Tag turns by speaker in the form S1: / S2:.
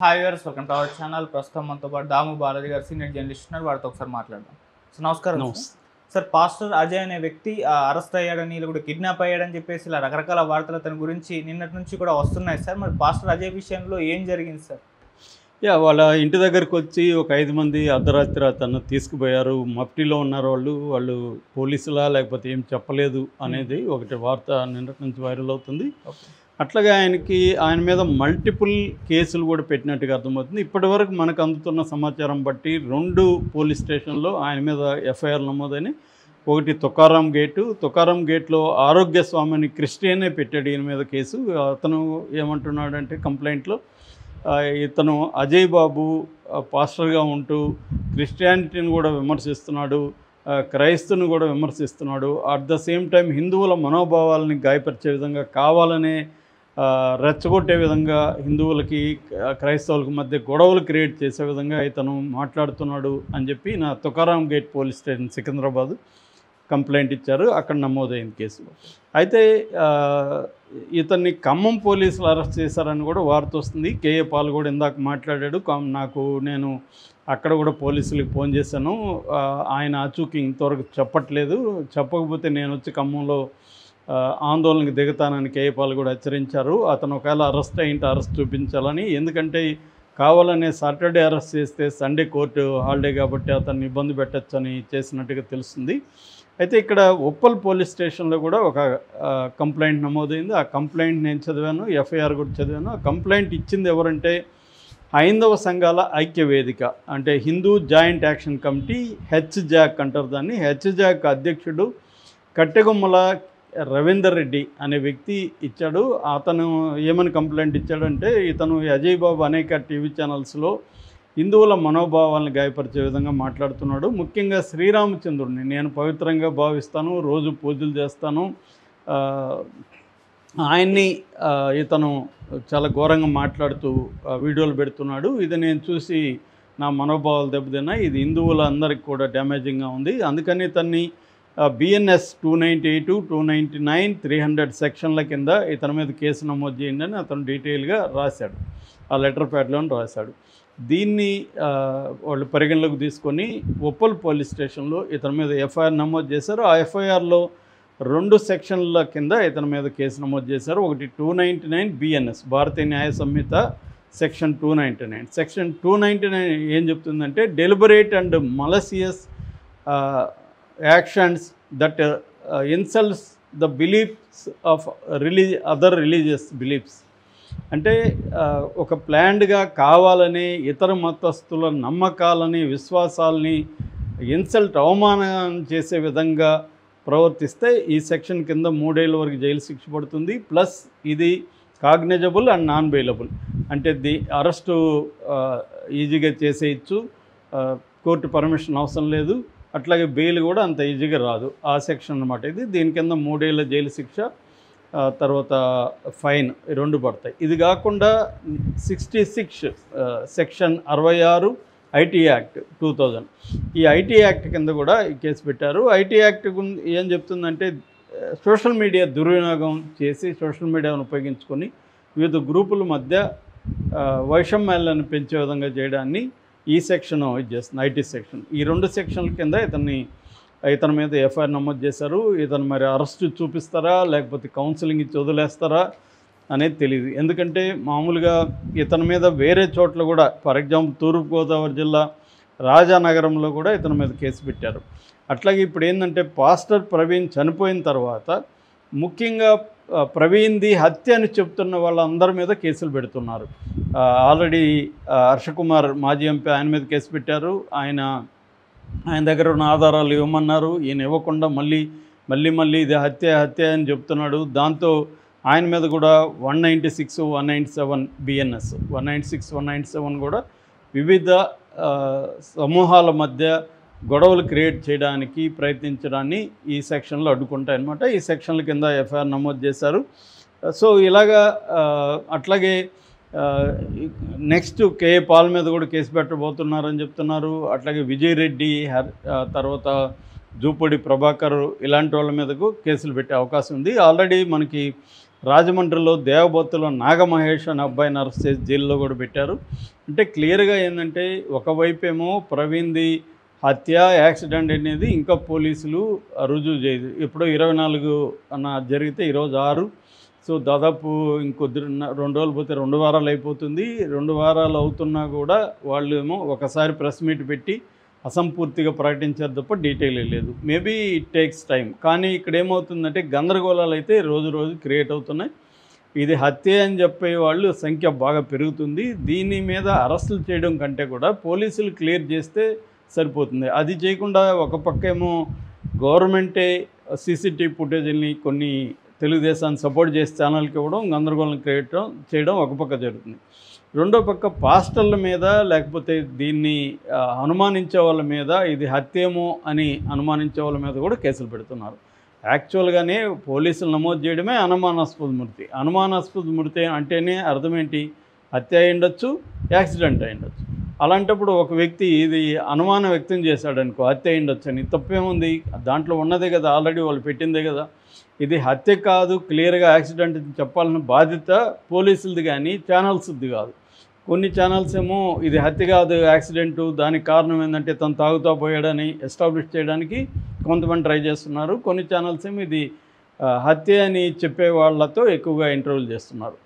S1: Hi viewers, welcome to our channel. ప్రస్తుతం మనతో పాటు దాము బాలాజీ గారు సీనియర్ జర్నలిస్ట్ ఉన్నారు. వారితో ఒకసారి మాట్లాడదాం. సో నమస్కారం సార్. పాస్టర్ అజయ్ అనే వ్యక్తి అరెస్ట్ అయ్యాడని, ఇలా కూడా కిడ్నాప్ అయ్యాడని చెప్పేసి ఇలా రకరకాల వార్తలు అతని గురించి నిన్నటి నుంచి కూడా వస్తున్నాయి సార్. మరి పాస్టర్ అజయ్ విషయంలో ఏం జరిగింది సార్?
S2: వాళ్ళ ఇంటి దగ్గరకు వచ్చి ఒక 5 మంది అర్ధరాత్రి అతను తీసుకుపోయారు. మఫ్టీలో ఉన్నారు వాళ్ళు పోలీసులా లేకపోతే ఏం చెప్పలేదు అనేది ఒకటి వార్త నిన్నటి నుంచి వైరల్ అవుతుంది. అట్లాగే ఆయన మీద మల్టిపుల్ కేసులు కూడా పెట్టినట్టుగా అర్థమవుతుంది. ఇప్పటి వరకు మనకు అందుతున్న సమాచారం బట్టి 2 పోలీస్ స్టేషన్లో ఆయన మీద ఎఫ్ఐఆర్ నమోదని. ఒకటి తుకారాం గేట్లో ఆరోగ్య స్వామిని క్రిస్టియనే పెట్టాడు ఈయన మీద కేసు. అతను ఏమంటున్నాడంటే కంప్లైంట్లో ఇతను అజయ్ బాబు పాస్టర్గా ఉంటూ క్రిస్టియానిటీని కూడా విమర్శిస్తున్నాడు, క్రైస్తుని కూడా విమర్శిస్తున్నాడు. అట్ ద సేమ్ టైం హిందువుల మనోభావాలని గాయపరిచే విధంగా కావాలనే రెచ్చగొట్టే విధంగా హిందువులకి క్రైస్తవులకి మధ్య గొడవలు క్రియేట్ చేసే విధంగా ఇతను మాట్లాడుతున్నాడు అని చెప్పి నా Tukaram gate police station Secunderabad complaint ఇచ్చారు. అక్కడ నమోదైంది కేసు. అయితే ఇతన్ని ఖమ్మం పోలీసులు అరెస్ట్ చేశారని కూడా వార్త వస్తుంది. కేఏ పాల్ కూడా ఇందాక మాట్లాడాడు. నేను అక్కడ కూడా పోలీసులకు ఫోన్ చేశాను, ఆయన ఆచూకీ ఇంతవరకు చెప్పట్లేదు, చెప్పకపోతే నేను వచ్చి ఖమ్మంలో ఆందోళనకు దిగుతానని కేఏ పాల్ కూడా హెచ్చరించారు. అతను ఒకవేళ అరెస్ట్ అయింటే అరెస్ట్ చూపించాలని, ఎందుకంటే కావాలనే సాటర్డే అరెస్ట్ చేస్తే సండే కోర్టు హాలిడే కాబట్టి అతన్ని ఇబ్బంది పెట్టచ్చని చేసినట్టుగా తెలుస్తుంది. అయితే ఇక్కడ ఉప్పల్ పోలీస్ స్టేషన్లో కూడా ఒక కంప్లైంట్ నమోదైంది. ఆ కంప్లైంట్ నేను చదివాను, ఎఫ్ఐఆర్ కూడా చదివాను. ఆ కంప్లైంట్ ఇచ్చింది ఎవరంటే హైందవ సంఘాల ఐక్య వేదిక, అంటే హిందూ జాయింట్ యాక్షన్ కమిటీ, హెచ్జాక్ అంటారు దాన్ని. హెచ్జాక్ అధ్యక్షుడు కట్టెగుమ్మల రవీందర్ రెడ్డి అనే వ్యక్తి ఇచ్చాడు. అతను ఏమని కంప్లైంట్ ఇచ్చాడంటే ఇతను అజయ్ బాబు అనేక టీవీ ఛానల్స్లో హిందువుల మనోభావాలను గాయపరిచే విధంగా మాట్లాడుతున్నాడు. ముఖ్యంగా శ్రీరామచంద్రుడిని నేను పవిత్రంగా భావిస్తాను, రోజు పూజలు చేస్తాను, ఆయన్ని ఇతను చాలా ఘోరంగా మాట్లాడుతూ వీడియోలు పెడుతున్నాడు. ఇది నేను చూసి నా మనోభావాలు దెబ్బతిన్నాయి, ఇది హిందువులందరికీ కూడా డ్యామేజింగ్గా ఉంది. అందుకని ఇతన్ని BNS 298, 299, 300 సెక్షన్ల కింద ఇతని మీద కేసు నమోదు చేయండి అని అతను డీటెయిల్గా రాశాడు, ఆ లెటర్ ప్యాడ్లోనే రాశాడు. దీన్ని వాళ్ళు పరిగణలోకి తీసుకొని ఉప్పల్ పోలీస్ స్టేషన్లో ఇతని మీద ఎఫ్ఐఆర్ నమోదు చేశారు. ఆ ఎఫ్ఐఆర్లో 2 సెక్షన్ల కింద ఇతని మీద కేసు నమోదు చేశారు. ఒకటి 299 BNS భారతీయ న్యాయ సంహిత సెక్షన్ 299. సెక్షన్ 299 ఏం చెప్తుందంటే deliberate and malicious actions that insults the beliefs of other religious beliefs. అంటే ఒక ప్లాన్డ్గా కావాలని ఇతర మతస్థుల నమ్మకాలని విశ్వాసాలని అవమానం చేసే విధంగా ప్రవర్తిస్తే ఈ సెక్షన్ కింద 3 ఏళ్ళ వరకు జైలు శిక్ష పడుతుంది. ప్లస్ ఇది కాగ్నిజబుల్ అండ్ నాన్ బెయిలబుల్, అంటే అరెస్టు ఈజీగా చేసేయచ్చు, కోర్టు పర్మిషన్ అవసరం లేదు, అట్లాగే బెయిల్ కూడా అంత ఈజీగా రాదు. ఆ సెక్షన్ అన్నమాట ఇది. దీని కింద 3 ఏళ్ళ జైలు శిక్ష, తర్వాత ఫైన్ 2 పడతాయి. ఇది కాకుండా 66 సెక్షన్ 66 ఐటీ యాక్ట్ 2000, ఈ ఐటీ యాక్ట్ కింద కూడా ఈ కేసు పెట్టారు. ఐటీ యాక్ట్ ఏం చెప్తుందంటే సోషల్ మీడియా దుర్వినియోగం చేసి సోషల్ మీడియాను ఉపయోగించుకొని వివిధ గ్రూపుల మధ్య వైషమ్యాలను పెంచే విధంగా చేయడాన్ని ఈ సెక్షన్ ఇది చేస్తుంది, ఐటీ సెక్షన్. ఈ 2 సెక్షన్ల కింద ఇతని మీద ఎఫ్ఐఆర్ నమోదు చేశారు. ఇతను మరి అరెస్టు చూపిస్తారా లేకపోతే కౌన్సిలింగ్ ఇచ్చి వదిలేస్తారా అనేది తెలియదు. ఎందుకంటే మామూలుగా ఇతని మీద వేరే చోట్ల కూడా, ఫర్ ఎగ్జాంపుల్ తూర్పుగోదావరి జిల్లా రాజానగరంలో కూడా ఇతని మీద కేసు పెట్టారు. అట్లాగే ఇప్పుడు ఏంటంటే పాస్టర్ ప్రవీణ్ చనిపోయిన తర్వాత ముఖ్యంగా ప్రవీణ్ది హత్య అని చెప్తున్న వాళ్ళందరి మీద కేసులు పెడుతున్నారు. ఆల్రెడీ హర్షకుమార్ మాజీ ఎంపీ, ఆయన మీద కేసు పెట్టారు. ఆయన దగ్గర ఉన్న ఆధారాలు ఇవ్వమన్నారు, ఈయన ఇవ్వకుండా మళ్ళీ ఇది హత్య అని చెప్తున్నాడు. దాంతో ఆయన మీద కూడా 196, 197 BNS, 196, 197 కూడా వివిధ సమూహాల మధ్య గొడవలు క్రియేట్ చేయడానికి ప్రయత్నించడాన్ని ఈ సెక్షన్లో అడ్డుకుంటాయన్నమాట. ఈ సెక్షన్ల కింద ఎఫ్ఐఆర్ నమోదు చేశారు. సో ఇలాగా అట్లాగే నెక్స్ట్ కేఏ పాల్ మీద కూడా కేసు పెట్టబోతున్నారని చెప్తున్నారు. అట్లాగే విజయ్ రెడ్డి, తర్వాత జూపూడి ప్రభాకర్, ఇలాంటి వాళ్ళ మీదకు కేసులు పెట్టే అవకాశం ఉంది. ఆల్రెడీ మనకి రాజమండ్రిలో దేవబొత్తులో నాగమహేష్ అనే అబ్బాయిని అరెస్ట్ చేసి జైల్లో కూడా పెట్టారు. అంటే క్లియర్గా ఏంటంటే ఒకవైపేమో ప్రవీణ్ది హత్య యాక్సిడెంట్ అనేది ఇంకా పోలీసులు రుజువు చేయదు. ఎప్పుడో 24 అన్న జరిగితే ఈరోజు 6. సో దాదాపు ఇంకొద్ది 2 రోజులు పోతే 2 వారాలు అయిపోతుంది. 2 వారాలు అవుతున్నా కూడా వాళ్ళు ఏమో ఒకసారి ప్రెస్ మీట్ పెట్టి అసంపూర్తిగా ప్రకటించారు తప్ప డీటెయిల్ లేదు. Maybe it takes time. కానీ ఇక్కడ ఏమవుతుందంటే గందరగోళాలు అయితే రోజు రోజు క్రియేట్ అవుతున్నాయి. ఇది హత్య అని చెప్పే వాళ్ళు సంఖ్య బాగా పెరుగుతుంది. దీని మీద అరెస్టులు చేయడం కంటే కూడా పోలీసులు క్లియర్ చేస్తే సరిపోతుంది. అది చేయకుండా ఒక పక్కేమో గవర్నమెంటే సీసీటీవీ ఫుటేజ్ని కొన్ని తెలుగుదేశాన్ని సపోర్ట్ చేసే ఛానల్కి ఇవ్వడం, గందరగోళం క్రియేట్ చేయడం ఒక పక్క జరుగుతుంది. రెండో పక్క పాస్టర్ల మీద లేకపోతే దీన్ని అనుమానించే వాళ్ళ మీద ఇది హత్యేమో అని అనుమానించే వాళ్ళ మీద కూడా కేసులు పెడుతున్నారు. యాక్చువల్గానే పోలీసులు నమోదు చేయడమే అనుమానాస్పద మృతి. అనుమానాస్పద మృతి అంటేనే అర్థం ఏంటి? హత్య అయి ఉండొచ్చు, యాక్సిడెంట్ అయి ఉండొచ్చు. అలాంటప్పుడు ఒక వ్యక్తి ఇది అనుమానం వ్యక్తం చేశాడనుకో హత్య అయి ఉండొచ్చు అని, తప్పేముంది? దాంట్లో ఉన్నదే కదా, ఆల్రెడీ వాళ్ళు పెట్టిందే కదా. ఇది హత్య కాదు, క్లియర్గా యాక్సిడెంట్ చెప్పాలన్న బాధ్యత పోలీసులది కానీ ఛానల్స్ది కాదు. కొన్ని ఛానల్స్ ఏమో ఇది హత్య కాదు యాక్సిడెంటు, దానికి కారణం ఏంటంటే తను తాగుతా పోయాడని ఎస్టాబ్లిష్ చేయడానికి కొంతమంది ట్రై చేస్తున్నారు. కొన్ని ఛానల్స్ ఏమో ఇది హత్య అని చెప్పే వాళ్ళతో ఎక్కువగా ఇంటర్వ్యూలు చేస్తున్నారు.